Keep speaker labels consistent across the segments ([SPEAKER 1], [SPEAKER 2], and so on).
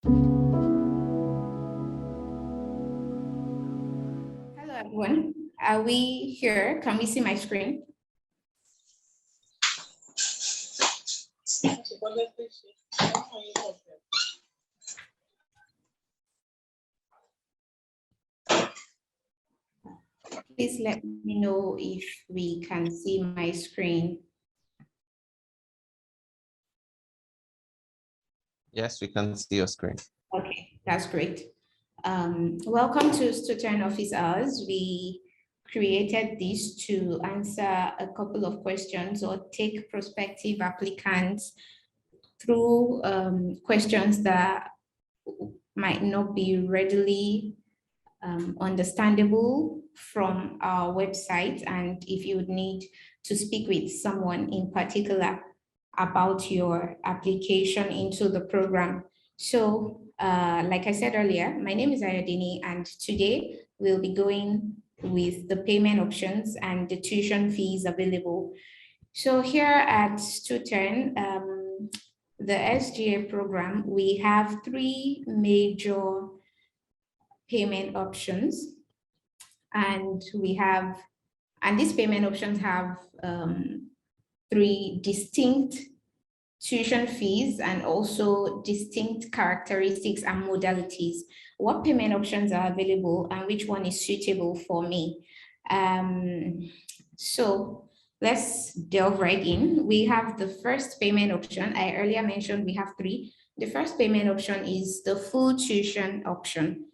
[SPEAKER 1] Hello, everyone. Are we here? Can we see my screen? Please let me know if we can see my screen.
[SPEAKER 2] Yes, we can see your screen.
[SPEAKER 1] Okay, that's great. Welcome to Tuiton Office Hours. We created this to answer a couple of questions or take prospective applicants through questions that might not be readily understandable from our website. And if you would need to speak with someone in particular about your application into the program. So like I said earlier, my name is Ayodini, and today we'll be going with the payment options and the tuition fees available. So here at Tuiton, the SGA program, we have three major payment options, and these payment options have three distinct tuition fees and also distinct characteristics and modalities. What payment options are available and which one is suitable for me? So let's delve right in. We have the first payment option. I earlier mentioned we have three. The first payment option is the full tuition option.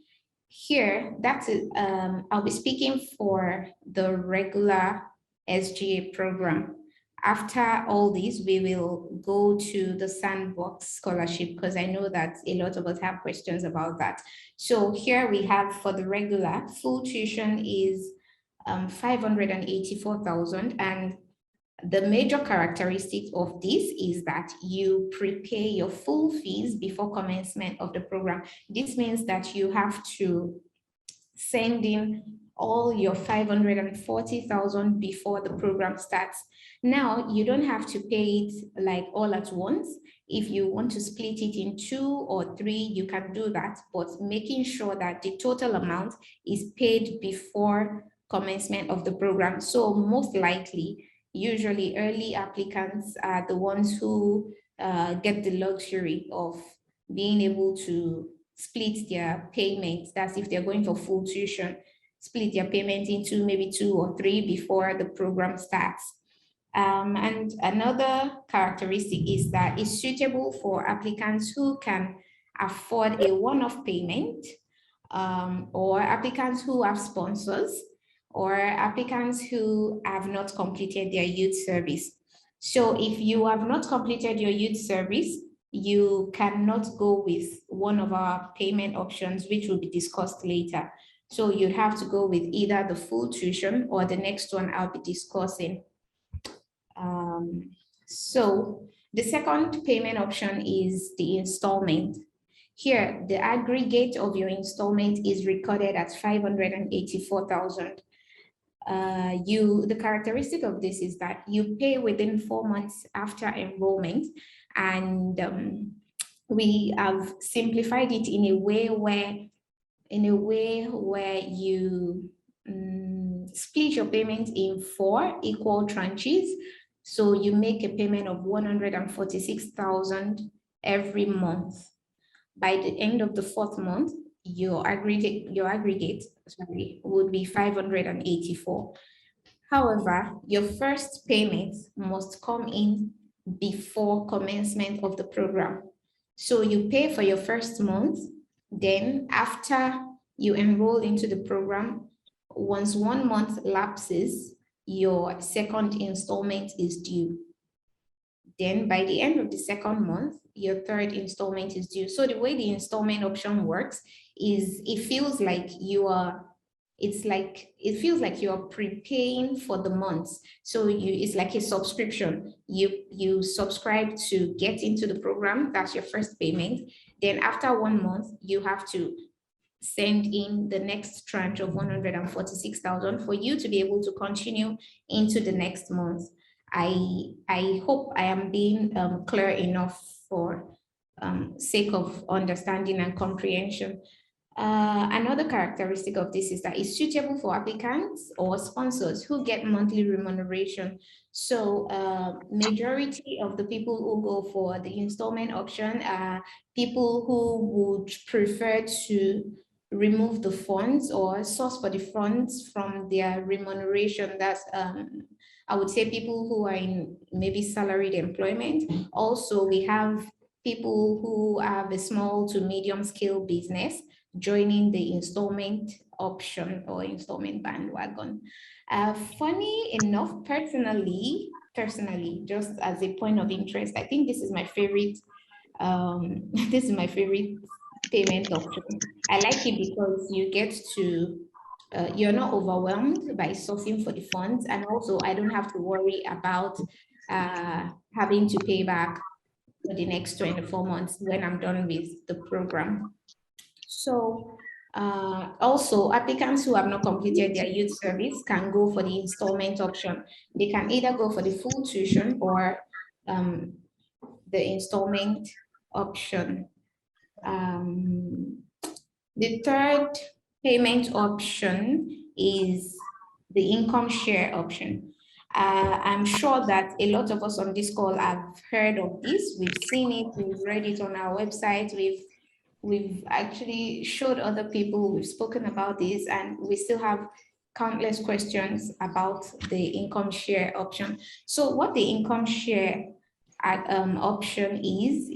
[SPEAKER 1] Here, that's it. I'll be speaking for the regular SGA program. After all this, we will go to the Sandbox Scholarship because I know that a lot of us have questions about that. So here we have for the regular, full tuition is 584,000, and the major characteristic of this is that you prepay your full fees before commencement of the program. This means that you have to send in all your 540,000 before the program starts. Now, you don't have to pay it like all at once. If you want to split it in 2 or 3, you can do that, but making sure that the total amount is paid before commencement of the program. So most likely, usually early applicants are the ones who get the luxury of being able to split their payments. That's if they're going for full tuition, split their payment into maybe 2 or 3 before the program starts. And another characteristic is that it's suitable for applicants who can afford a one-off payment, or applicants who have sponsors, or applicants who have not completed their youth service. So if you have not completed your youth service, you cannot go with one of our payment options, which will be discussed later. So you'd have to go with either the full tuition or the next one I'll be discussing. So the second payment option is the installment. Here, the aggregate of your installment is recorded at 584,000. The characteristic of this is that you pay within 4 months after enrollment, and we have simplified it in a way where you split your payment in 4 equal tranches. So you make a payment of 146,000 every month. By the end of the 4th month, your aggregate would be 584. However, your first payment must come in before commencement of the program. So you pay for your first month, then after you enroll into the program, once 1 month lapses, your second installment is due. Then by the end of the second month, your third installment is due. So the way the installment option works is it feels like you are prepaying for the months. So it's like a subscription. You subscribe to get into the program. That's your first payment. Then after 1 month, you have to send in the next tranche of 146,000 for you to be able to continue into the next month. I hope I am being clear enough for sake of understanding and comprehension. Another characteristic of this is that it's suitable for applicants or sponsors who get monthly remuneration. So majority of the people who go for the installment option are people who would prefer to remove the funds or source for the funds from their remuneration. That's I would say people who are in maybe salaried employment. Also, we have people who have a small to medium scale business joining the installment option or installment bandwagon. Funny enough, personally, just as a point of interest, I think this is my favorite. This is my favorite payment option. I like it because you get to, you're not overwhelmed by sourcing for the funds, and also I don't have to worry about having to pay back for the next 24 months when I'm done with the program. So also applicants who have not completed their youth service can go for the installment option. They can either go for the full tuition or the installment option. The third payment option is the income share option. I'm sure that a lot of us on this call have heard of this. We've seen it, we've read it on our website, we've actually showed other people, we've spoken about this, and we still have countless questions about the income share option. So what the income share option is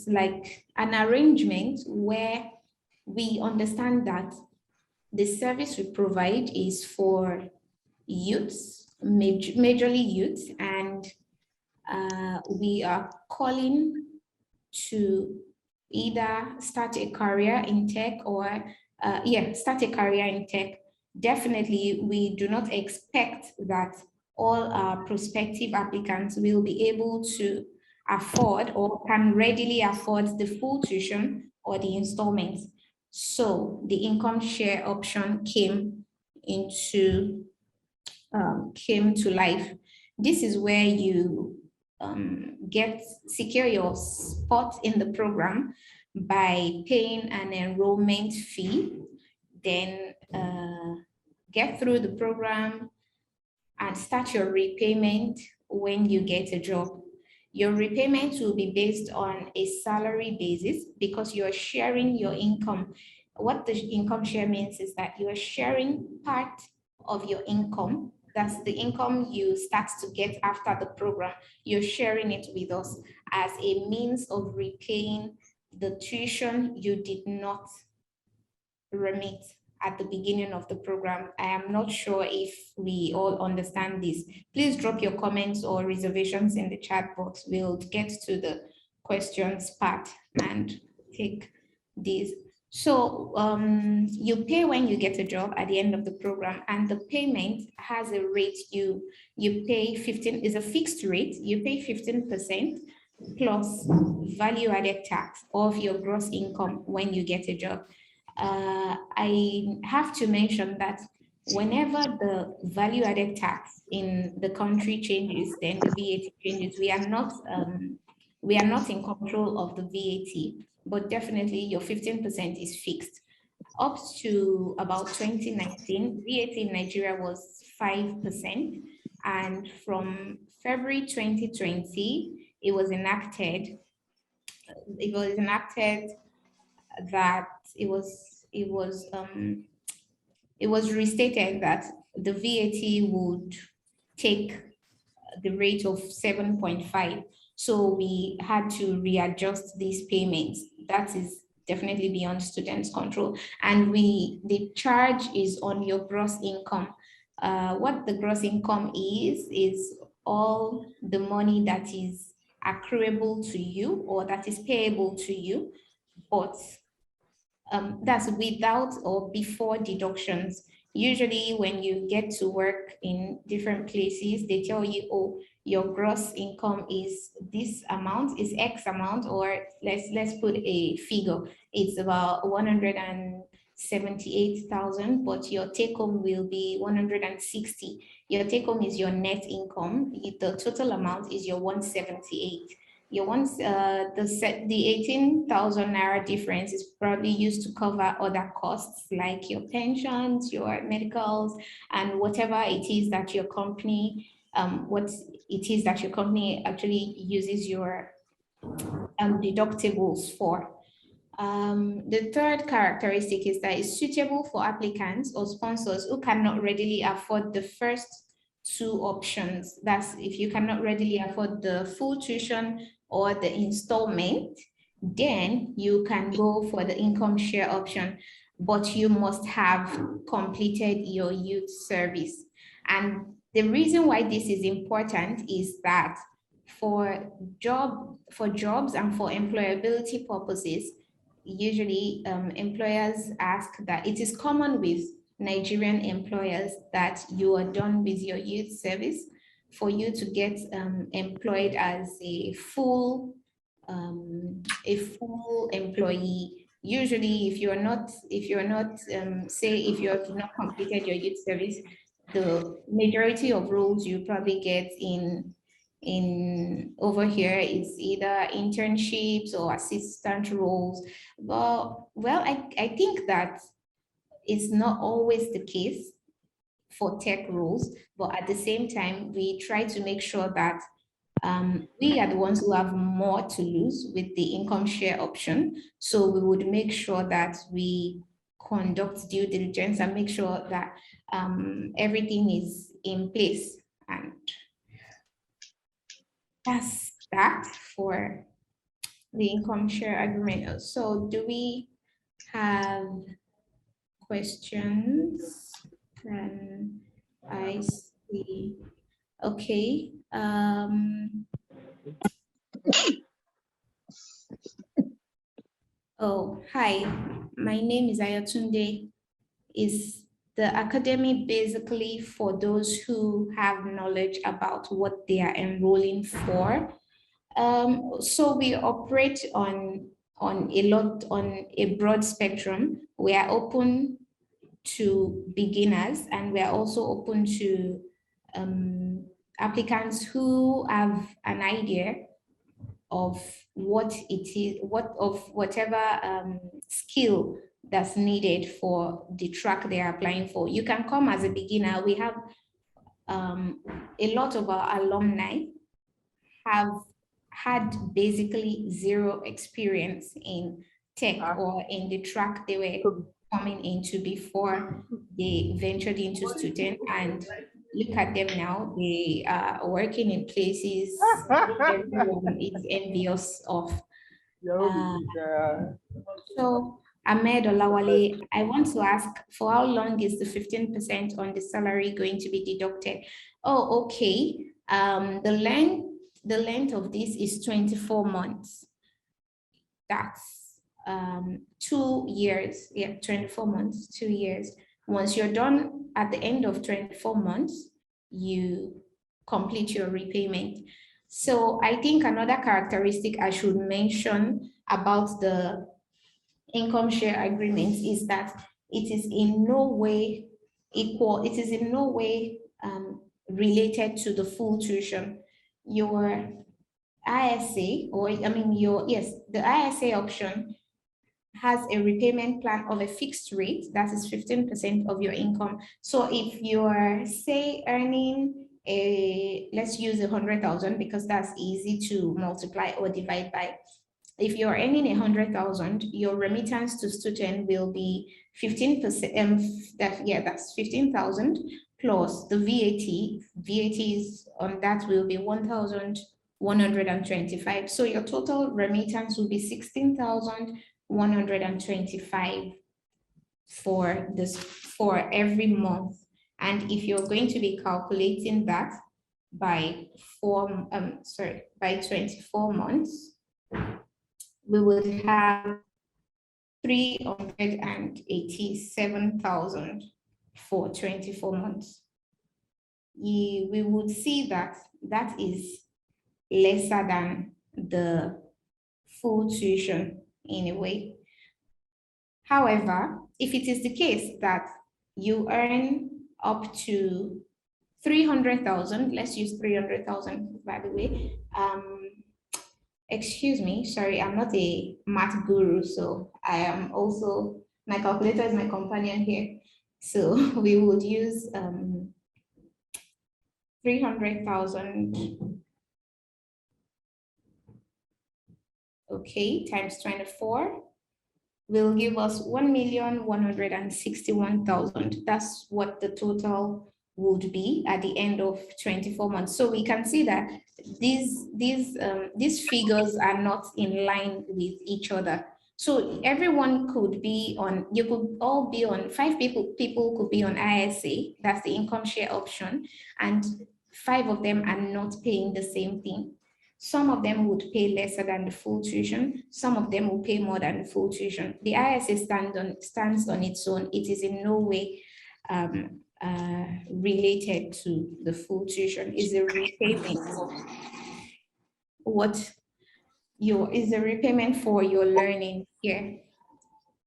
[SPEAKER 1] like an arrangement where we understand that the service we provide is for youths, majorly youths, and we are calling to either start a career in tech or start a career in tech. Definitely, we do not expect that all our prospective applicants will be able to afford or can readily afford the full tuition or the installments. So the income share option came to life. This is where you secure your spot in the program by paying an enrollment fee, then get through the program and start your repayment when you get a job. Your repayment will be based on a salary basis because you're sharing your income. What the income share means is that you're sharing part of your income. That's the income you start to get after the program. You're sharing it with us as a means of repaying the tuition you did not remit at the beginning of the program. I am not sure if we all understand this. Please drop your comments or reservations in the chat box. We'll get to the questions part and take these. So you pay when you get a job at the end of the program, and the payment has a rate. You pay 15, is a fixed rate. You pay 15% plus value added tax of your gross income when you get a job. I have to mention that whenever the value added tax in the country changes, then the VAT changes. We are not in control of the VAT, but definitely your 15% is fixed. Up to about 2019, VAT in Nigeria was 5%, and from February 2020, it was enacted that it was restated that the VAT would take the rate of 7.5. So we had to readjust these payments. That is definitely beyond students' control. And the charge is on your gross income. What the gross income is all the money that is accruable to you or that is payable to you, but that's without or before deductions. Usually when you get to work in different places, they tell you, oh, your gross income is this amount, is X amount, or let's put a figure. It's about 78,000, but your take home will be 160. Your take home is your net income. The total amount is your 178. Your the 18,000 naira difference is probably used to cover other costs like your pensions, your medicals, and whatever it is that your company actually uses your deductibles for. The third characteristic is that it's suitable for applicants or sponsors who cannot readily afford the first two options. That's if you cannot readily afford the full tuition or the installment, then you can go for the income share option, but you must have completed your youth service. And the reason why this is important is that for jobs and for employability purposes, usually employers ask that it is common with Nigerian employers that you are done with your youth service for you to get employed as a full employee. Usually, if you have not completed your youth service, the majority of roles you probably get in over here is either internships or assistant roles. Well, I think that is not always the case for tech roles, but at the same time, we try to make sure that we are the ones who have more to lose with the income share option. So we would make sure that we conduct due diligence and make sure that everything is in place. And that's that for the income share agreement. So do we have questions? Can I see? Okay. Oh, hi. My name is Ayatunde. Is the academy basically for those who have knowledge about what they are enrolling for? So we operate on a broad spectrum. We are open to beginners, and we are also open to applicants who have an idea of what it is, whatever skill that's needed for the track they are applying for. You can come as a beginner. We have a lot of our alumni have had basically zero experience in tech or in the track they were coming into before they ventured into student, and look at them now. They are working in places everyone is envious of. So Ahmed Olawale, I want to ask, for how long is the 15% on the salary going to be deducted? Oh, okay. The length of this is 24 months. That's 2 years. Yeah, 24 months, 2 years. Once you're done at the end of 24 months, you complete your repayment. So I think another characteristic I should mention about the income share agreements is that it is in no way equal, it is in no way related to the full tuition. Your ISA, or I mean the ISA option has a repayment plan of a fixed rate that is 15% of your income. So if you're, say, earning let's use 100,000 because that's easy to multiply or divide by. If you're earning 100,000, your remittance to student will be 15%. That's 15,000 plus the VAT. VAT is on that will be 1,125. So your total remittance will be 16,125 for every month. And if you're going to be calculating that by 24 months, we would have 387,000 for 24 months. We would see that that is lesser than the full tuition in a way. However, if it is the case that you earn up to 300,000, let's use 300,000 by the way. Excuse me, sorry, I'm not a math guru, so I am also, my calculator is my companion here. So we would use 300,000, okay, times 24 will give us 1,161,000. That's what the total would be at the end of 24 months. So we can see that these figures are not in line with each other. So everyone could be on, you could all be on, 5 people could be on ISA, that's the income share option, and 5 of them are not paying the same thing. Some of them would pay lesser than the full tuition. Some of them will pay more than the full tuition. The ISA stands on its own. It is in no way related to the full tuition. It's a repayment of is a repayment for your learning here.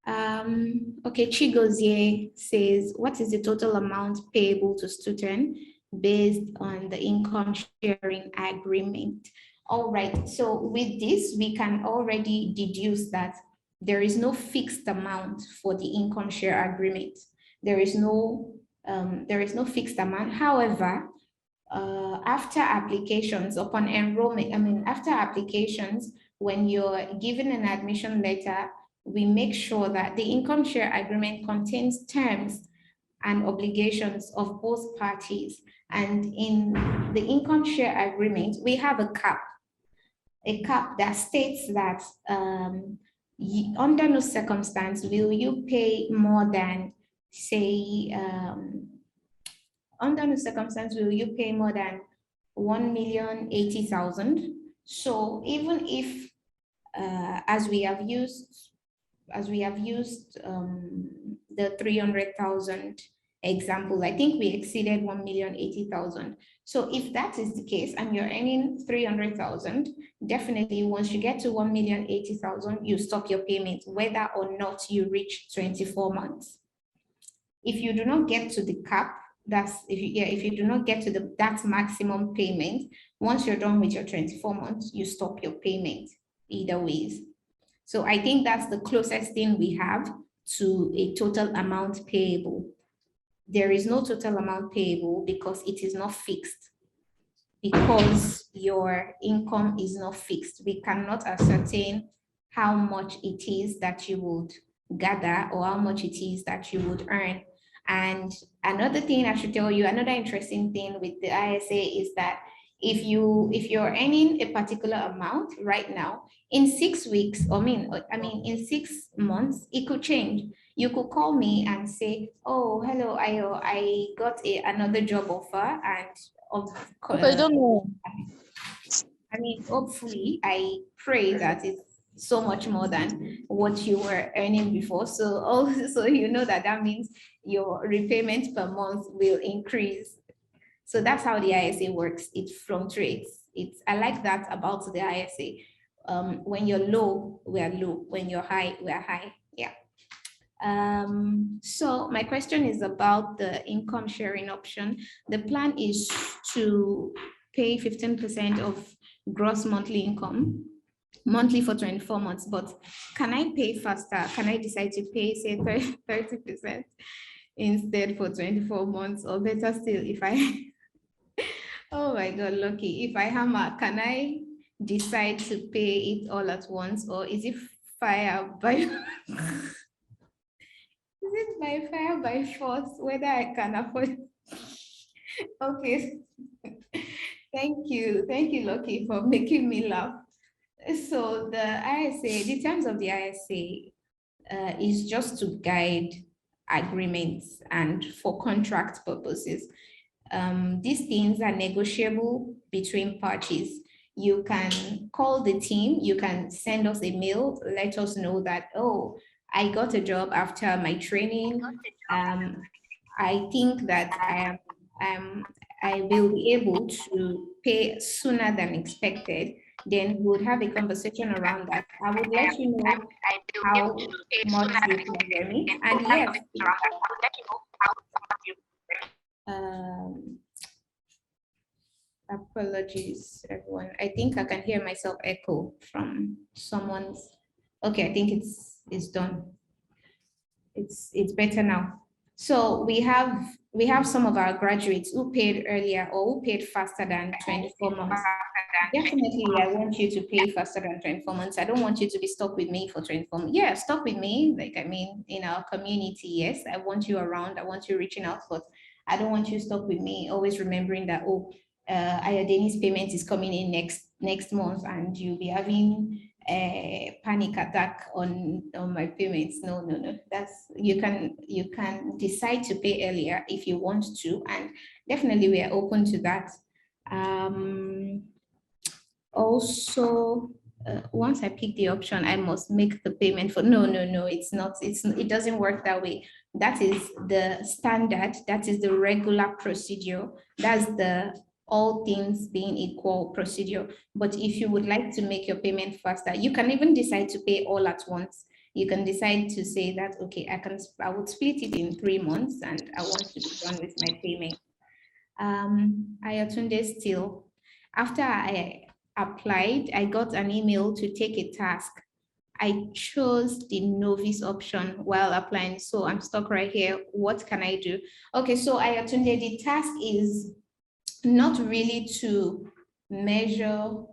[SPEAKER 1] Okay, Chigozie says, what is the total amount payable to student based on the income sharing agreement? All right, so with this, we can already deduce that there is no fixed amount for the income share agreement. There is no fixed amount. However, after applications, upon enrollment, after applications, when you're given an admission letter, we make sure that the income share agreement contains terms and obligations of both parties. And in the income share agreement, we have a cap that states that under no circumstance will you pay more than, say, under the circumstance will you pay more than 1,080,000. So even if as we have used the 300,000 example, I think we exceeded 1,080,000. So if that is the case and you're earning 300,000, definitely once you get to 1,080,000, you stop your payment, whether or not you reach 24 months. If you do not get to the cap, if you do not get to that maximum payment, once you're done with your 24 months, you stop your payment either ways. So I think that's the closest thing we have to a total amount payable. There is no total amount payable because it is not fixed. Because your income is not fixed, we cannot ascertain how much it is that you would gather or how much it is that you would earn. And another thing I should tell you, another interesting thing with the ISA is that if you're earning a particular amount right now, in 6 weeks, in 6 months, it could change. You could call me and say, oh, hello, Ayo, I got another job offer, and
[SPEAKER 3] I don't know.
[SPEAKER 1] Hopefully, I pray that it's so much more than what you were earning before. So also, you know that means your repayment per month will increase. So that's how the ISA works. It fluctuates. I like that about the ISA. When you're low, we are low. When you're high, we are high. Yeah. So my question is about the income sharing option. The plan is to pay 15% of gross monthly income monthly for 24 months, but can I pay faster? Can I decide to pay, say, 30% instead for 24 months, or better still, if I oh my God, Lucky, if I hammer, can I decide to pay it all at once, or is it fire by is it by fire by force, whether I can afford? Okay. Thank you, Lucky, for making me laugh. So the ISA, the terms of the ISA is just to guide agreements and for contract purposes. These things are negotiable between parties. You can call the team, you can send us a mail, let us know that, oh, I got a job after my training. I think that I will be able to pay sooner than expected. then we would have a conversation around that. I would let you know how much you can remit. And yes, apologies, everyone. I think I can hear myself echo from someone's. Okay, I think it's done. It's better now. So we have some of our graduates who paid earlier or who paid faster than 24 months. Definitely, I want you to pay faster than 24 months. I don't want you to be stuck with me for 24 months. Yeah, stuck with me. Like, I mean, in our community, yes, I want you around. I want you reaching out, but I don't want you stuck with me, always remembering that, oh, Ayodeni's payment is coming in next month and you'll be having a panic attack on my payments. No. That's you can decide to pay earlier if you want to, and definitely we are open to that. Also, once I pick the option, I must make the payment for no, it's not, it doesn't work that way. That is the standard, that is the regular procedure, that's the all things being equal procedure. But if you would like to make your payment faster, you can even decide to pay all at once. You can decide to say that, okay, I would split it in 3 months and I want to be done with my payment. Ayatunde still, after I applied, I got an email to take a task. I chose the novice option while applying, so I'm stuck right here. What can I do? Okay, so Ayatunde, the task is not really to measure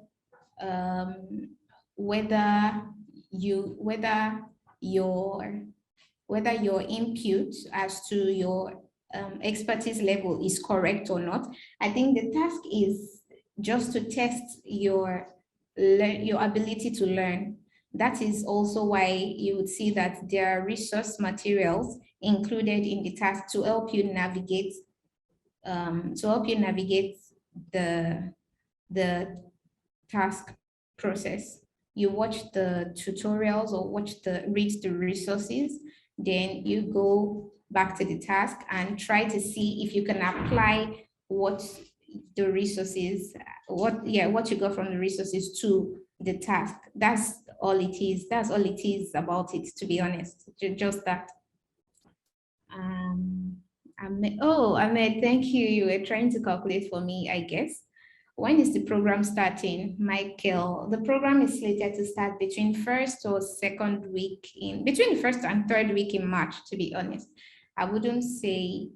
[SPEAKER 1] whether your input as to your expertise level is correct or not. I think the task is just to test your ability to learn. That is also why you would see that there are resource materials included in the task to help you navigate the task process. You watch the tutorials or read the resources, then you go back to the task and try to see if you can apply what the resources, what you got from the resources to the task. That's all it is. That's all it is about it, to be honest. Just that. Ahmed, thank you. You were trying to calculate for me, I guess. When is the program starting, Michael? The program is slated to start between between the first and third week in March, to be honest. I wouldn't say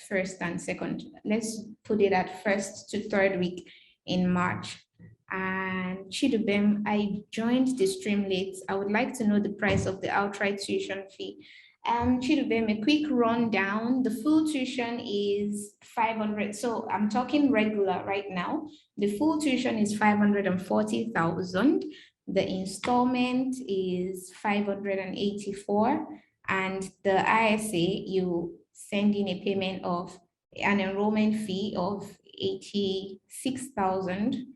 [SPEAKER 1] first and second. Let's put it at first to third week in March. And Chidubem, I joined the stream late. I would like to know the price of the outright tuition fee. Chidubem, a quick rundown. The full tuition is 500. So I'm talking regular right now. The full tuition is 540,000. The installment is 584. And the ISA, you send in a payment of an enrollment fee of 86,000.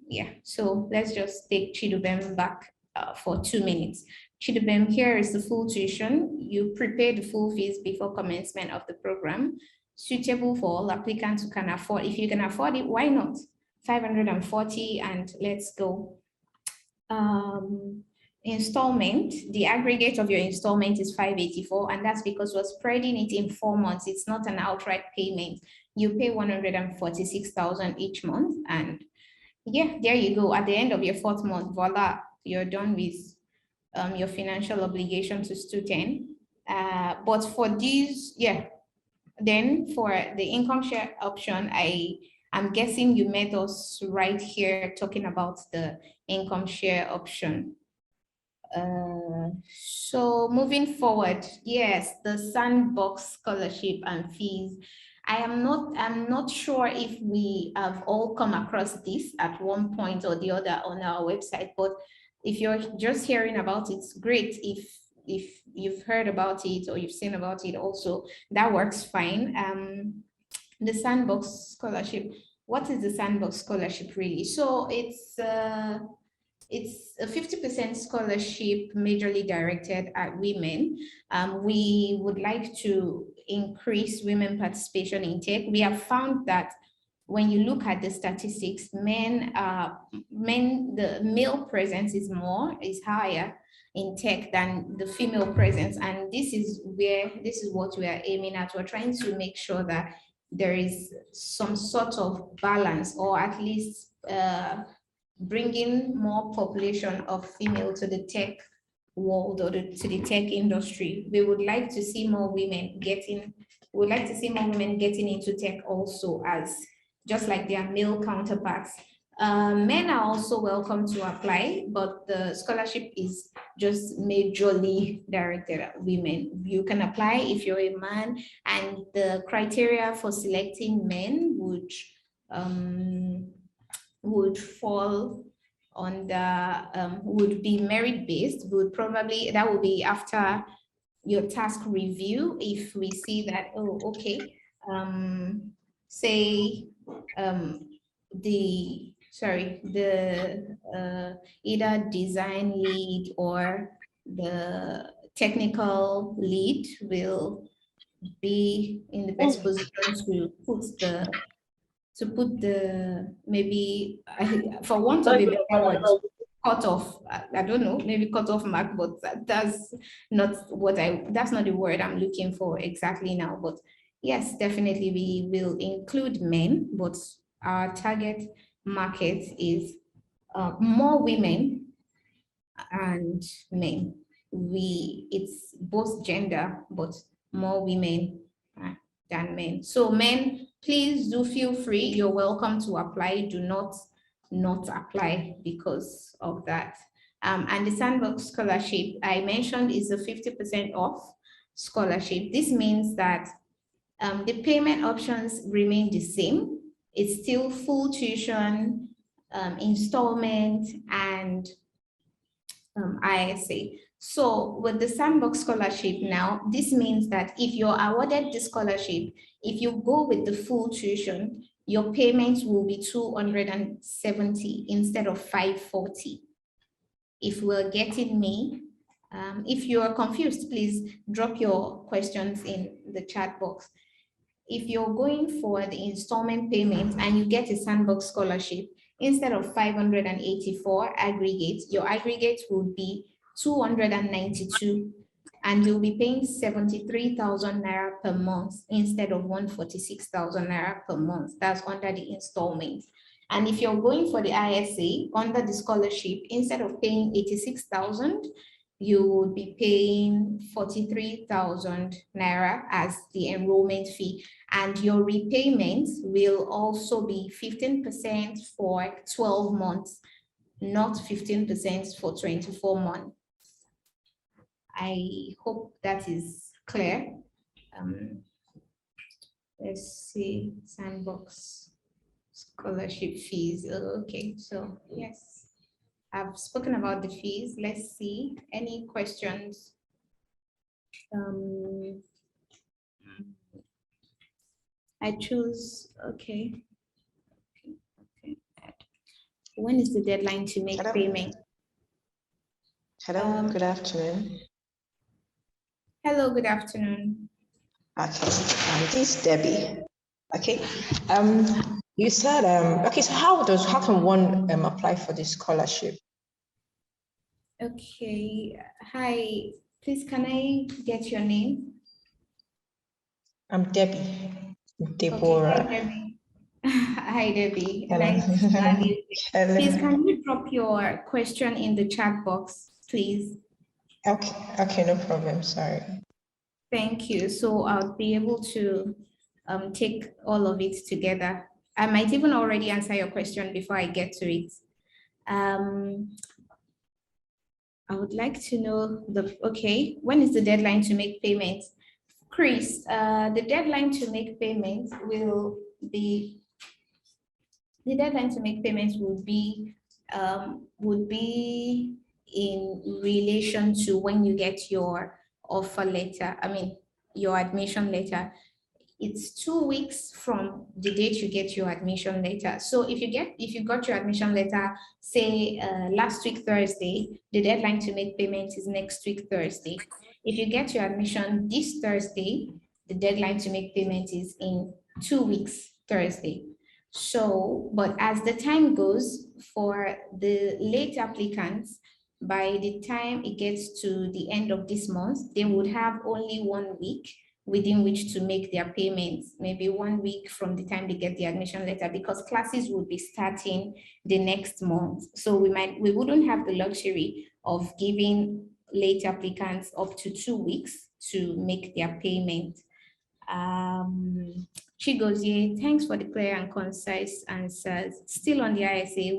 [SPEAKER 1] Yeah, so let's just take Chidubem back for 2 minutes. Chidubem, here is the full tuition. You prepare the full fees before commencement of the program, suitable for all applicants who can afford. If you can afford it, why not? 540 and let's go. Installment, the aggregate of your installment is 584, and that's because we're spreading it in 4 months. It's not an outright payment. You pay 146,000 each month, and yeah, there you go. At the end of your 4th month, voila, you're done with your financial obligation to Tuiton. But for these, yeah, then for the income share option, I'm guessing you met us right here talking about the income share option. So moving forward, yes, the Sandbox Scholarship and fees. I'm not sure if we have all come across this at one point or the other on our website, but if you're just hearing about it, it's great. If you've heard about it or you've seen about it also, that works fine. The Sandbox Scholarship. What is the Sandbox Scholarship really? So it's a 50% scholarship majorly directed at women. We would like to increase women participation in tech. We have found that when you look at the statistics, the male presence is higher in tech than the female presence. And this is what we are aiming at. We're trying to make sure that there is some sort of balance, or at least bringing more population of female to the tech world, or to the tech industry. We would like to see more women getting into tech also, as just like their male counterparts. Men are also welcome to apply, but the scholarship is just majorly directed at women. You can apply if you're a man, and the criteria for selecting men would fall on the would be merit-based. That would be after your task review. If we see that, oh, okay, say the either design lead or the technical lead will be in the best position to put the maybe, for want of a better word, cut off, I don't know, maybe cut off mark, but that's not the word I'm looking for exactly now. But yes, definitely we will include men, but our target market is more women and men. It's both gender, but more women than men. So men, please do feel free. You're welcome to apply. Do not apply because of that. And the Sandbox Scholarship I mentioned is a 50% off scholarship. This means that the payment options remain the same. It's still full tuition, installment, and ISA. So with the Sandbox Scholarship now, this means that if you're awarded the scholarship, if you go with the full tuition, your payments will be 270 instead of 540. If we're getting me, if you are confused, please drop your questions in the chat box. If you're going for the installment payment and you get a Sandbox Scholarship, instead of 584 aggregate, your aggregate will be 292, and you'll be paying 73,000 naira per month instead of 146,000 naira per month. That's under the installment. And if you're going for the ISA under the scholarship, instead of paying 86,000, you would be paying 43,000 naira as the enrollment fee. And your repayments will also be 15% for 12 months, not 15% for 24 months. I hope that is clear. Let's see, Sandbox Scholarship fees. Okay, so yes, I've spoken about the fees. Let's see, any questions? I choose, okay. When is the deadline to make payment?
[SPEAKER 4] Hello, good afternoon.
[SPEAKER 1] Hello, good afternoon.
[SPEAKER 4] Okay, this is Debbie. Okay, you said, okay, so how can one apply for this scholarship?
[SPEAKER 1] Okay, hi, please can I get your name?
[SPEAKER 4] I'm Debbie. Deborah.
[SPEAKER 1] Okay, hi, Debbie.
[SPEAKER 4] Hello.
[SPEAKER 1] Nice to have you.
[SPEAKER 4] Hello.
[SPEAKER 1] Please, can you drop your question in the chat box, please?
[SPEAKER 4] Okay, no problem, sorry.
[SPEAKER 1] Thank you. So I'll be able to take all of it together. I might even already answer your question before I get to it. I would like to know when is the deadline to make payments? Chris, the deadline to make payments will be in relation to when you get your offer letter, your admission letter. It's 2 weeks from the date you get your admission letter. So if you got your admission letter, say last week Thursday, the deadline to make payments is next week Thursday. If you get your admission this Thursday, the deadline to make payment is in 2 weeks Thursday. So, but as the time goes for the late applicants, by the time it gets to the end of this month, they would have only 1 week within which to make their payments, maybe 1 week from the time they get the admission letter, because classes would be starting the next month. So we wouldn't have the luxury of giving late applicants up to 2 weeks to make their payment. She goes, yeah, thanks for the clear and concise answers. Still on the ISA,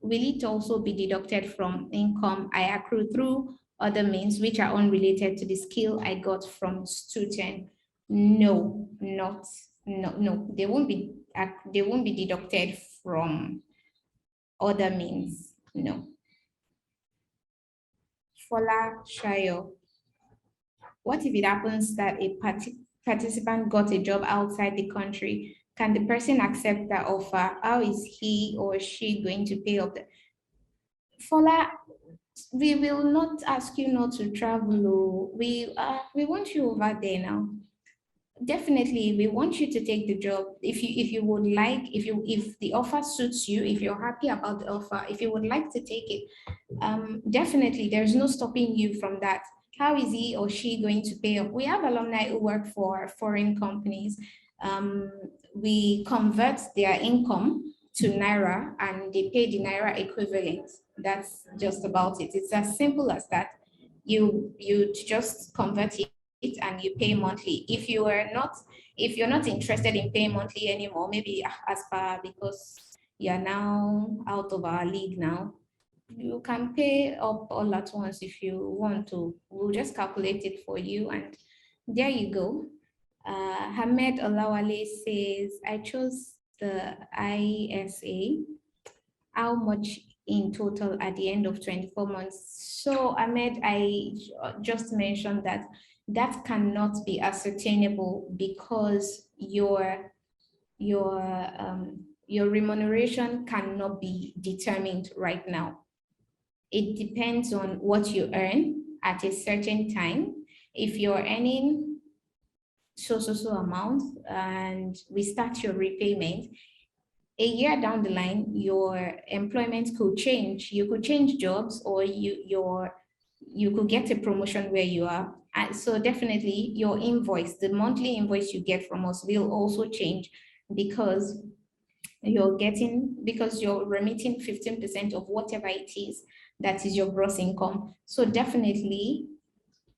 [SPEAKER 1] will it also be deducted from income I accrue through other means which are unrelated to the skill I got from Tuiton? No, they won't be deducted from other means, no. Fola Shayo, what if it happens that a participant got a job outside the country? Can the person accept that offer? How is he or she going to pay up? Fola, we will not ask you not to travel. We want you over there now. Definitely, we want you to take the job. If you would like, if the offer suits you, if you're happy about the offer, if you would like to take it, definitely there's no stopping you from that. How is he or she going to pay up? We have alumni who work for foreign companies. We convert their income to Naira and they pay the Naira equivalent. That's just about it. It's as simple as that. You just convert it and you pay monthly. If you're not interested in paying monthly anymore, maybe as far because you're now out of our league now, you can pay up all at once if you want to. We'll just calculate it for you and there you go. Hamed Olawale says, I chose the ISA. How much in total at the end of 24 months? So Ahmed, I just mentioned that that cannot be ascertainable because your remuneration cannot be determined right now. It depends on what you earn at a certain time. If you're earning so amount and we start your repayment, a year down the line, your employment could change. You could change jobs or you could get a promotion where you are. And so definitely your invoice, the monthly invoice you get from us will also change because you're remitting 15% of whatever it is that is your gross income. So definitely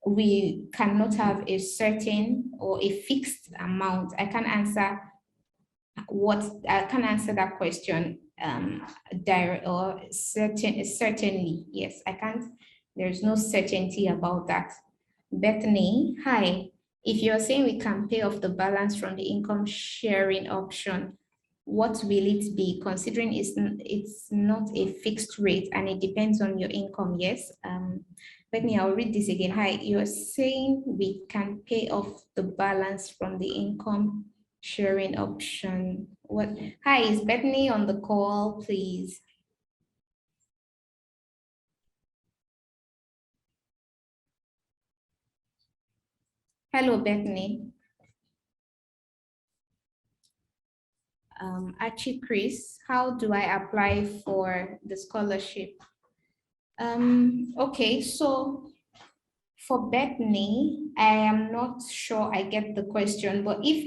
[SPEAKER 1] we cannot have a certain or a fixed amount. I can't answer that question direct or certainly. Yes, I can't. There's no certainty about that. Bethany, hi. If you're saying we can pay off the balance from the income sharing option, what will it be, considering it's not a fixed rate and it depends on your income? Yes. Bethany, I'll read this again. Hi, you're saying we can pay off the balance from the income sharing option. What? Hi, is Bethany on the call, please? Hello, Bethany. Archie Chris, how do I apply for the scholarship? Okay, so for Bethany, I am not sure I get the question, but if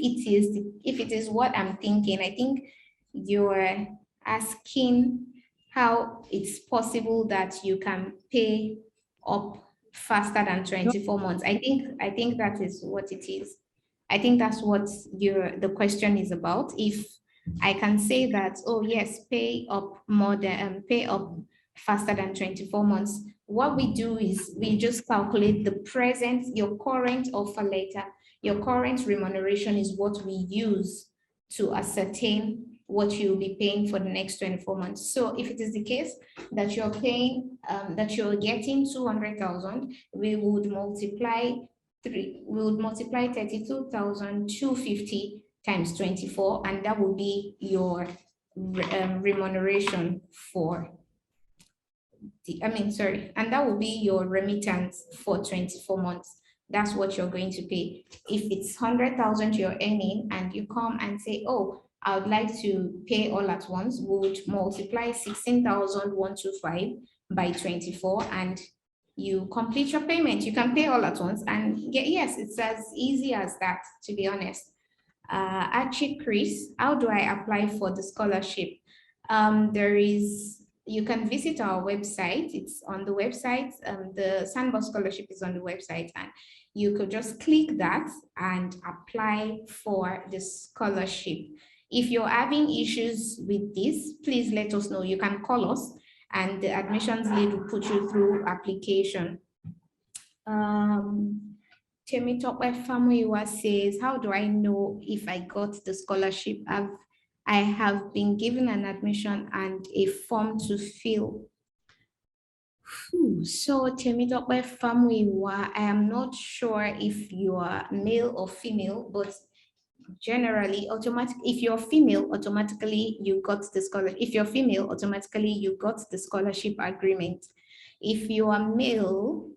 [SPEAKER 1] it is what I'm thinking, I think you're asking how it's possible that you can pay up faster than 24 months. I think that is what it is. I think that's what the question is about. If I can say that, oh yes, pay up faster than 24 months. What we do is we just calculate your current offer letter. Your current remuneration is what we use to ascertain what you'll be paying for the next 24 months. So if it is the case that you're paying, that you're getting 200,000, we would multiply 32,250 times 24, and that will be your remuneration for and that will be your remittance for 24 months. that's what you're going to pay. If it's 100,000 you're earning and you come and say, oh, I would like to pay all at once, we would multiply 16,125 by 24 and you complete your payment. You can pay all at once and get, yes, it's as easy as that, to be honest. Actually, Chris, how do I apply for the scholarship? You can visit our website. It's on the website. The Sandbox Scholarship is on the website, and you could just click that and apply for the scholarship. If you're having issues with this, please let us know. You can call us and the admissions lead will put you through application. Temitope Famuyiwa says, how do I know if I got the scholarship? I have been given an admission and a form to fill. So Temitope Famuyiwa, I am not sure if you are male or female, but generally if you're female, automatically you got the scholarship. If you're female, automatically you got the scholarship agreement. If you are male,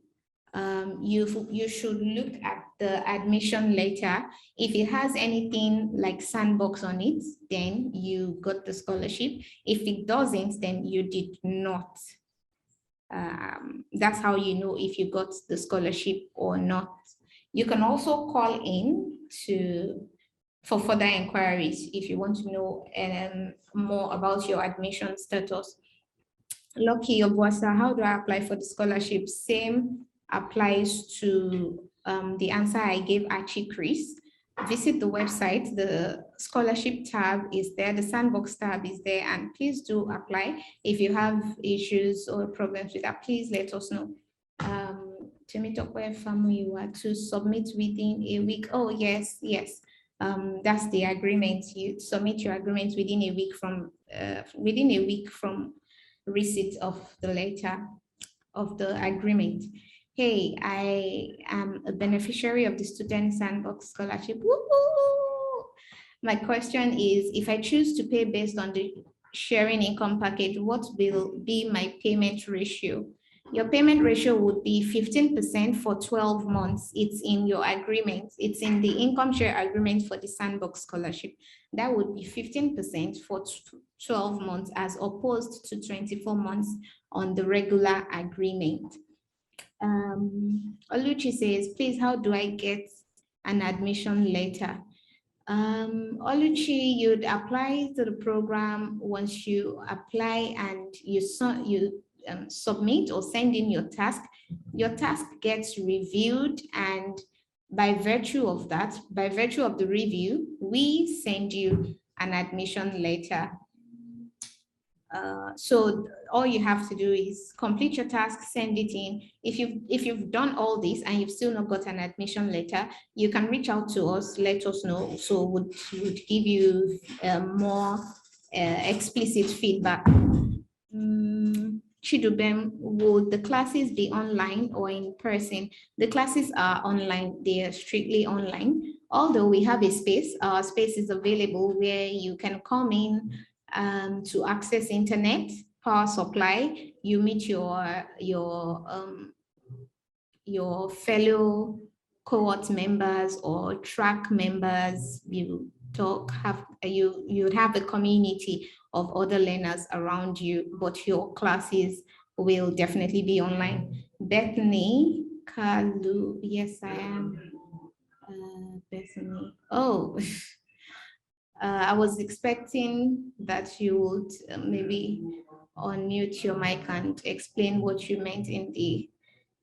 [SPEAKER 1] you should look at the admission letter. If it has anything like Sandbox on it, then you got the scholarship. If it doesn't, then you did not. That's how you know if you got the scholarship or not. You can also call in for further inquiries if you want to know more about your admission status. Lucky Obwasa, how do I apply for the scholarship? Same applies to the answer I gave Archie Chris. Visit the website, the scholarship tab is there, the Sandbox tab is there, and please do apply. If you have issues or problems with that, please let us know. To submit within a week. Oh, yes. That's the agreement. You submit your agreement within a week from receipt of the letter of the agreement. Hey, I am a beneficiary of the Student Sandbox Scholarship. Woo-hoo! My question is, if I choose to pay based on the sharing income package, what will be my payment ratio? Your payment ratio would be 15% for 12 months. It's in your agreement. It's in the income share agreement for the Sandbox Scholarship. That would be 15% for 12 months as opposed to 24 months on the regular agreement. Oluchi says, please, how do I get an admission letter? Oluchi, you'd apply to the program. Once you apply and you submit or send in your task gets reviewed, and by virtue of that, by virtue of the review, we send you an admission letter. So all you have to do is complete your task, send it in. If you've done all this and you've still not got an admission letter, you can reach out to us, let us know. So would give you more explicit feedback. Chidubem, would the classes be online or in person? The classes are online. They are strictly online. Although we have a space, our space is available where you can come in to access internet, power supply. You meet your fellow cohort members or track members. You talk, you'd have a community of other learners around you, but your classes will definitely be online. Bethany Kalu, yes, I am. Bethany, oh, I was expecting that you would maybe unmute your mic and explain what you meant in the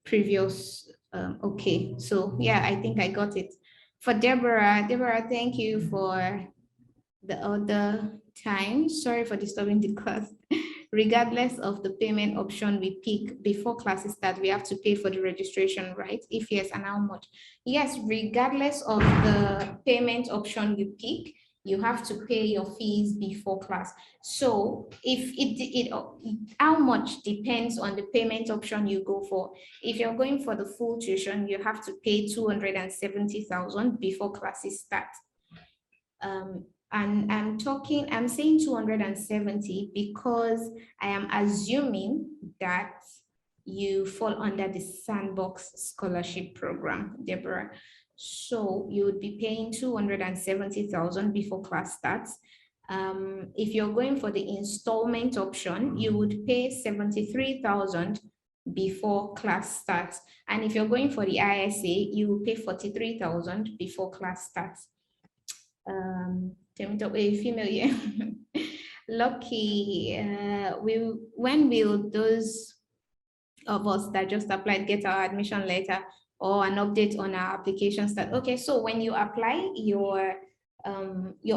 [SPEAKER 1] previous, okay, so yeah, I think I got it. For Deborah, thank you for the other time. Sorry for disturbing the class. Regardless of the payment option we pick before classes start, we have to pay for the registration, right? If yes, and how much? Yes, regardless of the payment option you pick, you have to pay your fees before class. So if how much depends on the payment option you go for. If you're going for the full tuition, you have to pay 270,000 before classes start. And I'm saying 270 because I am assuming that you fall under the Sandbox Scholarship Program, Deborah. So you would be paying 270,000 before class starts. If you're going for the installment option, you would pay 73,000 before class starts. And if you're going for the ISA, you will pay 43,000 before class starts. Female, Lucky, when will those of us that just applied get our admission letter or an update on our application start? Okay, so when you apply, your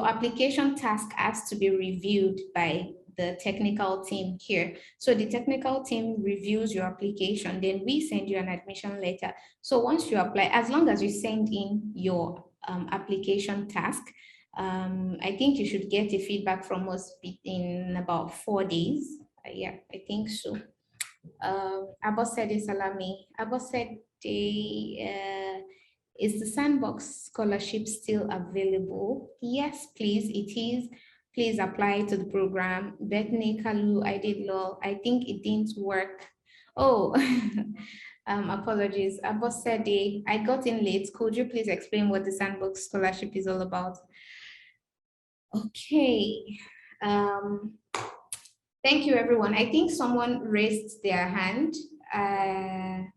[SPEAKER 1] application task has to be reviewed by the technical team here. So the technical team reviews your application, then we send you an admission letter. So once you apply, as long as you send in your application task, I think you should get a feedback from us in about 4 days. Yeah, I think so. Abosede Salami. Abosede, is the Sandbox Scholarship still available? Yes, please, it is. Please apply to the program. Bethany Kalu, I did law. I think it didn't work. Oh, apologies. Abosede, I got in late. Could you please explain what the Sandbox Scholarship is all about? Okay. Thank you, everyone. I think someone raised their hand. I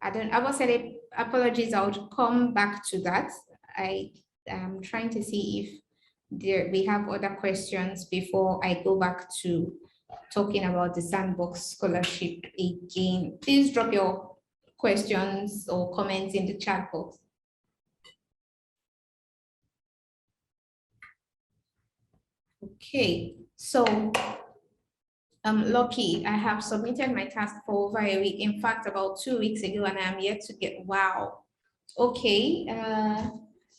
[SPEAKER 1] was saying apologies. I'll come back to that. I am trying to see if we have other questions before I go back to talking about the Sandbox Scholarship again. Please drop your questions or comments in the chat box. Okay, so Lucky, I have submitted my task for over a week. In fact, about 2 weeks ago, and I am yet to get, wow. Okay,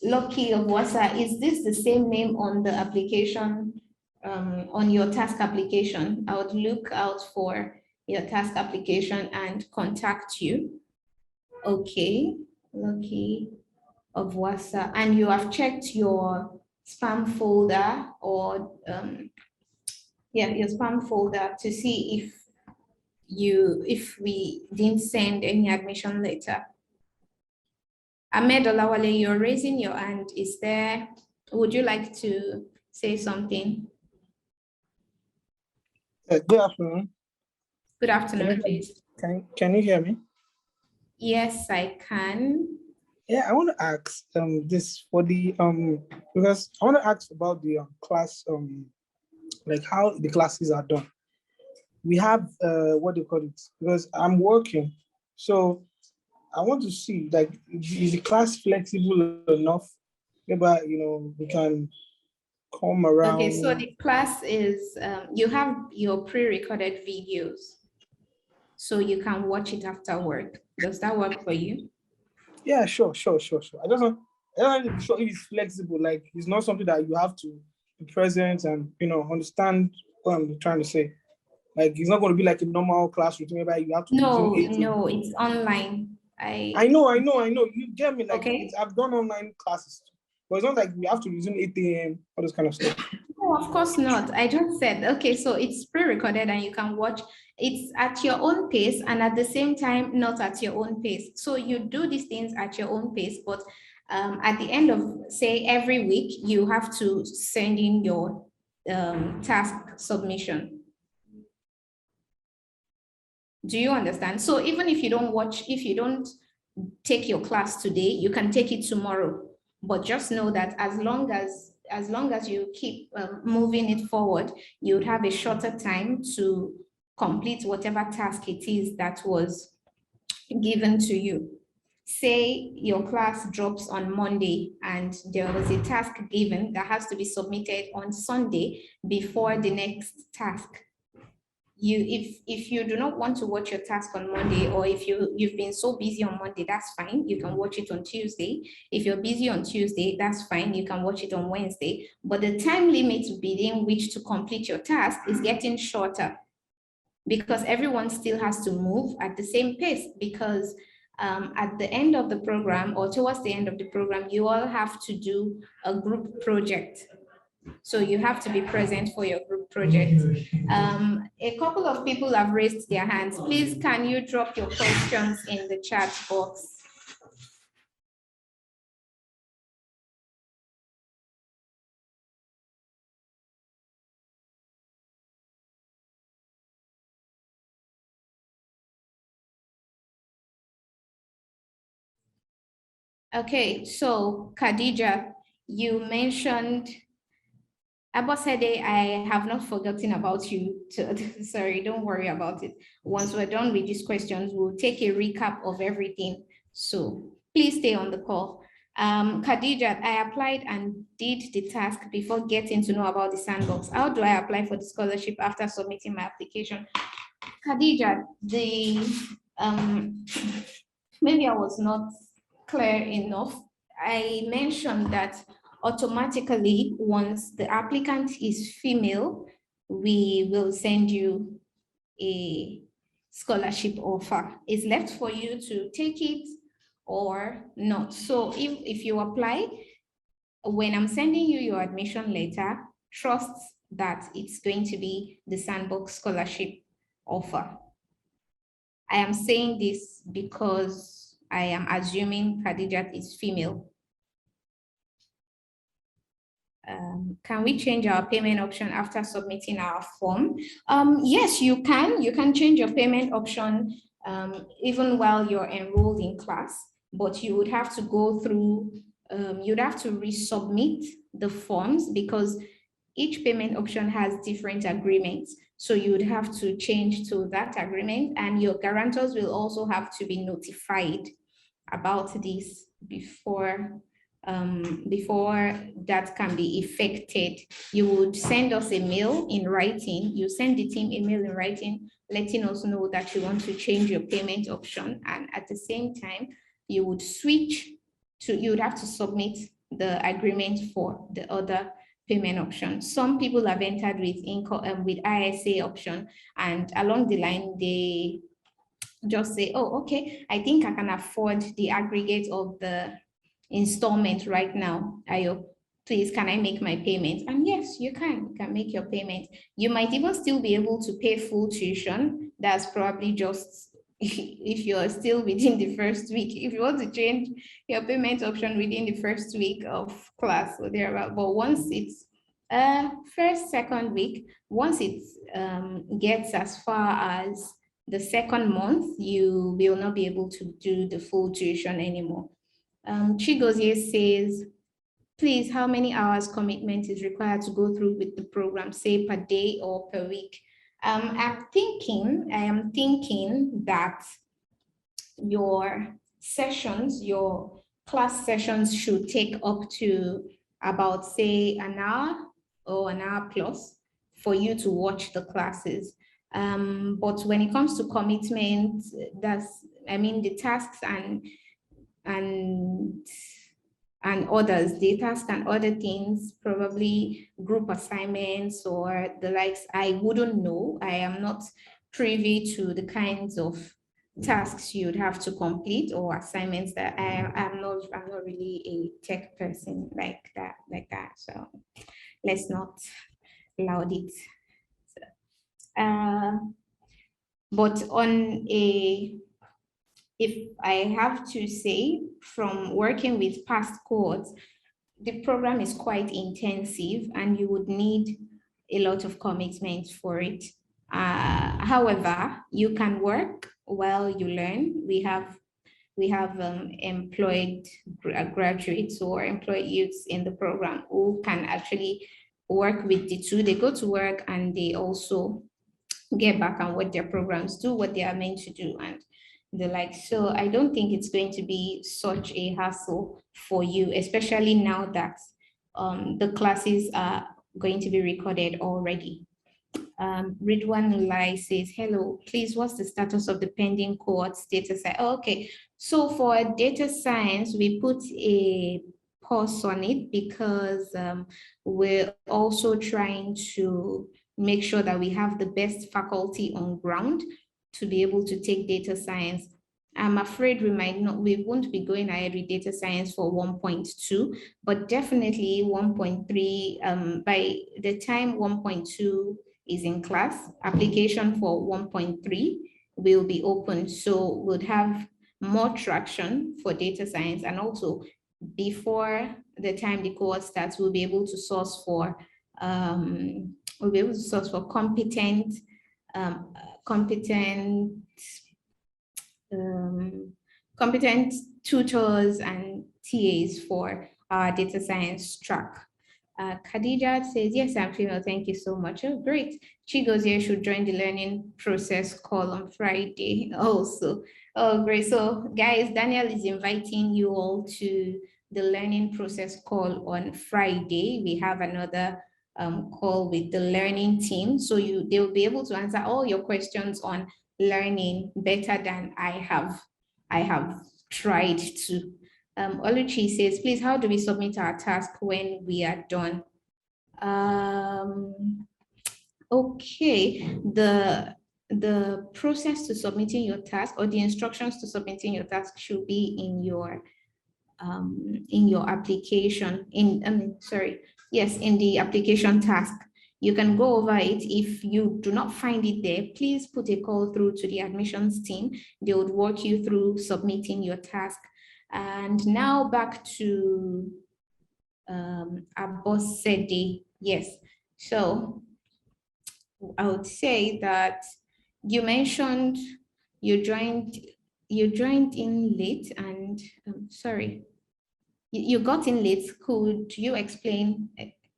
[SPEAKER 1] Lucky of Wasa, is this the same name on the application, on your task application? I would look out for your task application and contact you. Okay, Lucky of Wasa, and you have checked your spam folder or yeah, your spam folder to see if we didn't send any admission letter. Ahmed Olawale, you're raising your hand. Is there, would you like to say something?
[SPEAKER 5] Good afternoon.
[SPEAKER 1] Good afternoon, please.
[SPEAKER 5] Can you hear me?
[SPEAKER 1] Yes, I can.
[SPEAKER 5] Yeah, I want to ask this for the because I want to ask about the class like how the classes are done. We have what do you call it? Because I'm working, so I want to see like is the class flexible enough? Maybe we can come around.
[SPEAKER 1] Okay, so the class is you have your pre-recorded videos, so you can watch it after work. Does that work for you?
[SPEAKER 5] Yeah, sure. I don't know if it's flexible. Like it's not something that you have to be present and understand what I'm trying to say. Like it's not going to be like a normal classroom where you have to.
[SPEAKER 1] No, it's online.
[SPEAKER 5] I know. You get me. Like
[SPEAKER 1] okay.
[SPEAKER 5] I've done online classes, but it's not like we have to resume 8 a.m. all this kind of stuff.
[SPEAKER 1] No, of course not. I just said, okay, so it's pre-recorded and you can watch. It's at your own pace and at the same time, not at your own pace. So you do these things at your own pace, but at the end of, say, every week, you have to send in your task submission. Do you understand? So even if you don't take your class today, you can take it tomorrow. But just know that as long as you keep moving it forward, you would have a shorter time to complete whatever task it is that was given to you. Say your class drops on Monday and there was a task given that has to be submitted on Sunday before the next task. If you do not want to watch your task on Monday, or if you've been so busy on Monday, that's fine. You can watch it on Tuesday. If you're busy on Tuesday, that's fine. You can watch it on Wednesday. But the time limit within which to complete your task is getting shorter because everyone still has to move at the same pace, because at the end of the program or towards the end of the program, you all have to do a group project. So you have to be present for your group project. A couple of people have raised their hands. Please, can you drop your questions in the chat box? Okay, so Khadija, you mentioned, Abosede, I have not forgotten about you. Sorry, don't worry about it. Once we're done with these questions, we'll take a recap of everything. So please stay on the call. Khadija, I applied and did the task before getting to know about the sandbox. How do I apply for the scholarship after submitting my application? Khadija, maybe I was not clear enough. I mentioned that automatically, once the applicant is female, we will send you a scholarship offer. It's left for you to take it or not. So if you apply, when I'm sending you your admission letter, trust that it's going to be the Sandbox Scholarship offer. I am saying this because I am assuming Khadijat is female. Can we change our payment option after submitting our form? Yes, you can. You can change your payment option even while you're enrolled in class, but you would have to go through, you'd have to resubmit the forms because each payment option has different agreements. So you would have to change to that agreement, and your guarantors will also have to be notified about this before that can be effected. You would send us a mail in writing. You send the team a mail in writing, letting us know that you want to change your payment option. And at the same time, you would switch to, you would have to submit the agreement for the other payment option. Some people have entered with income with ISA option, and along the line, they just say, oh, okay, I think I can afford the aggregate of the installment right now. Ayo, please, can I make my payment? And yes, you can make your payment. You might even still be able to pay full tuition. That's probably just if you're still within the first week. If you want to change your payment option within the first week of class or thereabout, but once it's first, second week, once it gets as far as the second month, you will not be able to do the full tuition anymore. Chigozie says, please, how many hours commitment is required to go through with the program, say per day or per week? I am thinking that your sessions, your class sessions should take up to about, say, an hour or an hour plus for you to watch the classes. But when it comes to commitment, the tasks and others, the tasks and other things, probably group assignments or the likes, I wouldn't know. I am not privy to the kinds of tasks you'd have to complete or assignments that I'm not really a tech person like that. So let's not loud it. But if I have to say, from working with past cohorts, the program is quite intensive and you would need a lot of commitment for it. However, you can work while you learn. We have employed graduates or employed youths in the program who can actually work with the two. They go to work and they also get back on what their programs do, what they are meant to do, and the like. So I don't think it's going to be such a hassle for you, especially now that the classes are going to be recorded already. Ridwan Lai says, hello, please, what's the status of the pending cohorts data science? Oh, okay, so for data science, we put a pause on it because we're also trying to make sure that we have the best faculty on ground to be able to take data science. I'm afraid we won't be going ahead with data science for 1.2, but definitely 1.3, by the time 1.2 is in class, application for 1.3 will be open. So we'll have more traction for data science, and also before the time the cohort starts, we'll be able to source for competent competent tutors and TAs for our data science track. Khadija says, yes, I'm female. Thank you so much. Oh, great. Chigozie should join the learning process call on Friday also. Oh, great. So guys, Daniel is inviting you all to the learning process call on Friday. We have another call with the learning team. So they will be able to answer all your questions on learning better than I have tried to. Oluchi says, please, how do we submit our task when we are done? Okay, the process to submitting your task, or the instructions to submitting your task, should be in your application, in the application task. You can go over it. If you do not find it there, please put a call through to the admissions team. They would walk you through submitting your task. And now back to Abosede. Yes, so I would say that you mentioned you joined in late, and sorry, you got in late.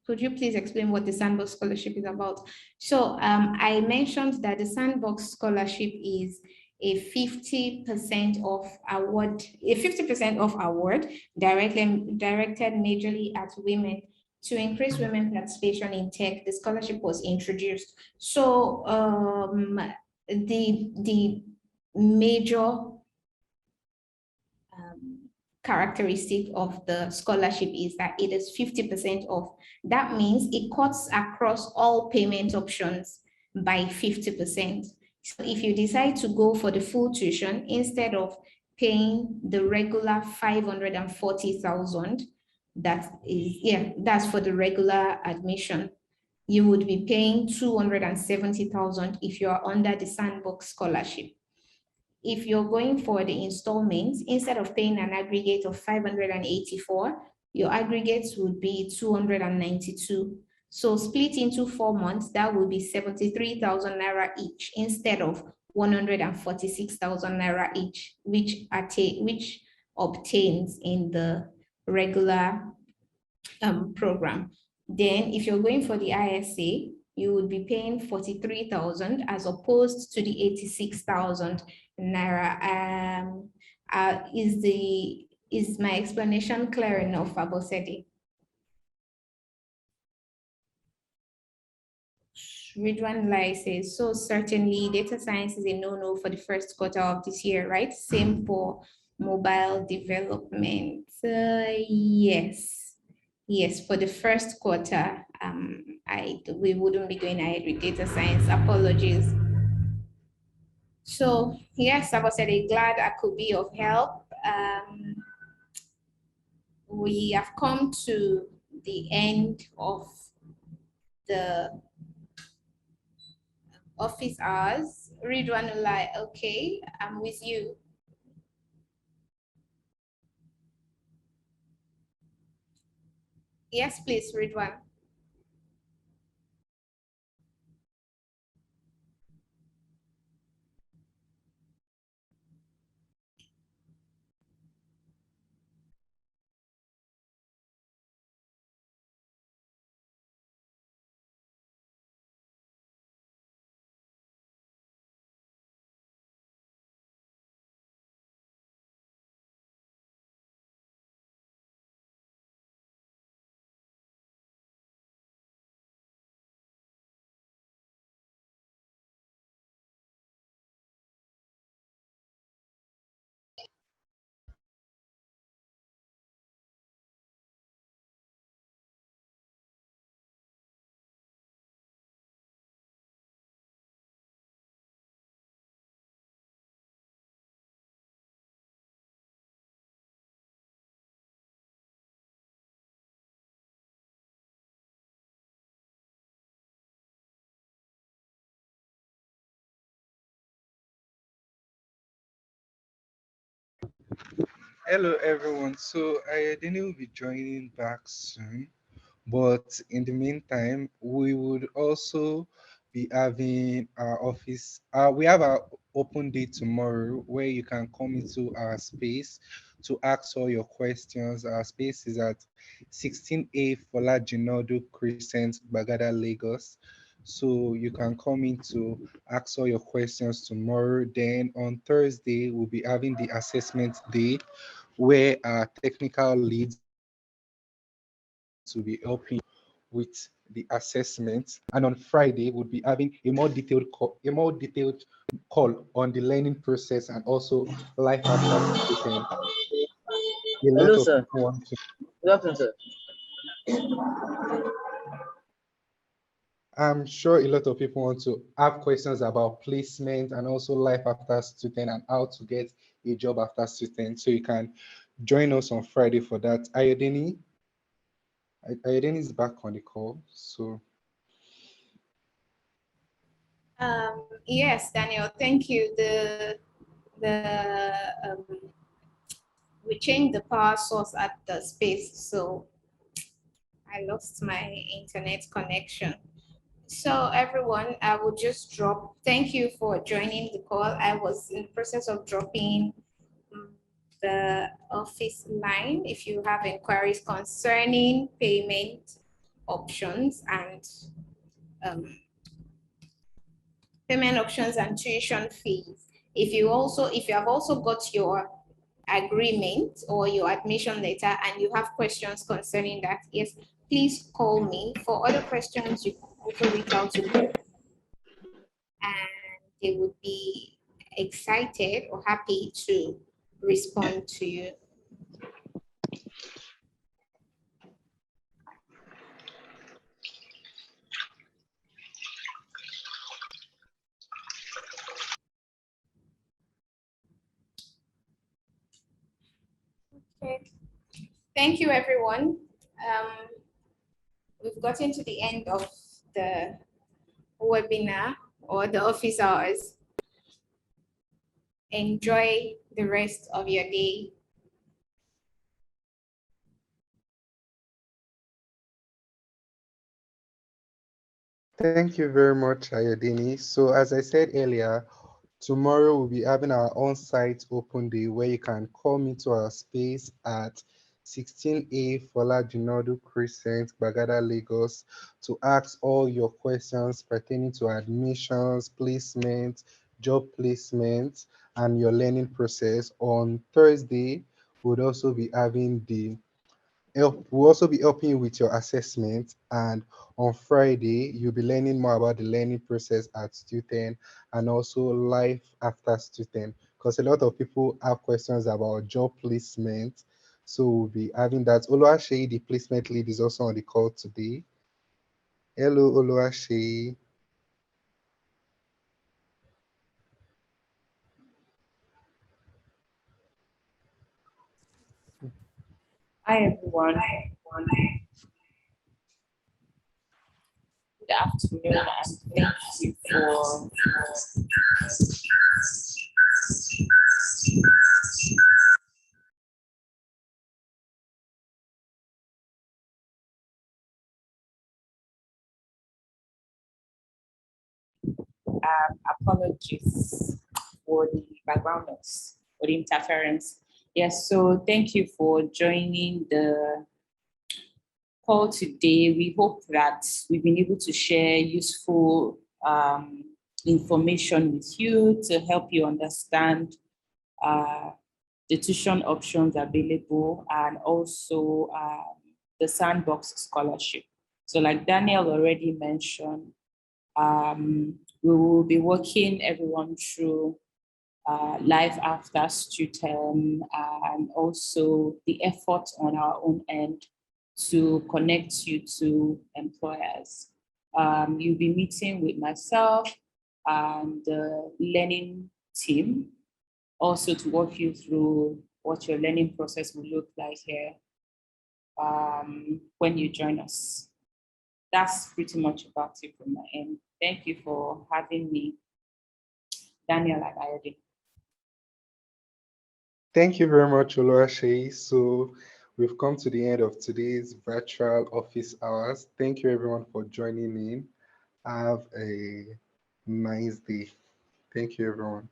[SPEAKER 1] Could you please explain what the Sandbox Scholarship is about? So I mentioned that the Sandbox Scholarship is a 50% of award, directed majorly at women to increase women participation in tech. The scholarship was introduced. So the major characteristic of the scholarship is that it is 50% off. That means it cuts across all payment options by 50%. So if you decide to go for the full tuition, instead of paying the regular 540,000, that's for the regular admission, you would be paying 270,000 if you are under the Sandbox Scholarship. If you're going for the installments, instead of paying an aggregate of 584, your aggregates would be 292. So split into 4 months, that would be 73,000 naira each instead of 146,000 naira each, which obtains in the regular program. Then if you're going for the ISA, you would be paying 43,000 as opposed to the 86,000 naira. Is my explanation clear enough, Abosede? Ridwan Lai says, so certainly data science is a no-no for the first quarter of this year, right? Same for mobile development. Yes, for the first quarter, we wouldn't be going ahead with data science. Apologies. So yes, I was glad I could be of help. We have come to the end of the office hours. Ridwanullah, okay, I'm with you. Yes, please, Ridwan.
[SPEAKER 6] Hello, everyone. So I will be joining back soon, but in the meantime, we would also be having our office. We have our open day tomorrow where you can come into our space to ask all your questions. Our space is at 16A Fola Jinodo Crescent, Bagada, Lagos. So you can come in to ask all your questions tomorrow. Then on Thursday, we'll be having the assessment day where our technical leads will be helping with the assessment. And on Friday, we'll be having a more detailed call on the learning process and also life after student. A lot
[SPEAKER 7] Hello,
[SPEAKER 6] of
[SPEAKER 7] sir.
[SPEAKER 6] people want to.
[SPEAKER 7] Good afternoon, sir.
[SPEAKER 6] I'm sure a lot of people want to have questions about placement and also life after student and how to get a job after student. So you can join us on Friday for that. Ayodeni is back on the call. So
[SPEAKER 1] Yes, Daniel, thank you. Um, we changed the power source at the space, so I lost my internet connection. So everyone, I will just drop. Thank you for joining the call. I was in the process of dropping the office line. If you have inquiries concerning payment options and um, tuition fees. If you have also got your agreement or your admission letter and you have questions concerning that, yes, please call me. For other questions, you can also reach out to me and they would be excited or happy to respond to you. Okay. Thank you, everyone. We've gotten to the end of the webinar or the office hours. Enjoy the rest of your day.
[SPEAKER 6] thank you very much, Ayodini. So as I said earlier, tomorrow we'll be having our on-site open day where you can come into our space at 16A Fola Jinodu Crescent, Bagada, Lagos, to ask all your questions pertaining to admissions, placement, job placement, and your learning process. On Thursday, we'll also be having the we'll also be helping you with your assessment. And on Friday, you'll be learning more about the learning process at Tuiton and also life after Tuiton. Because a lot of people have questions about job placement. So we'll be having that. Oluwaseyi, the placement lead, is also on the call today. Hello, Oluwaseyi.
[SPEAKER 8] Hi everyone. Good afternoon and thank you for apologies for the background noise or the interference. Yes, so thank you for joining the call today. We hope that we've been able to share useful information with you to help you understand the tuition options available and also the Sandbox Scholarship. So like Daniel already mentioned, we will be walking everyone through life after student and also the effort on our own end to connect you to employers. You'll be meeting with myself and the learning team also to walk you through what your learning process will look like here when you join us. That's pretty much about it from my end. Thank you for having me, Daniel and Ayodele.
[SPEAKER 6] Thank you very much, Oluwaseyi. So we've come to the end of today's virtual office hours. Thank you everyone for joining in. Have a nice day. Thank you, everyone.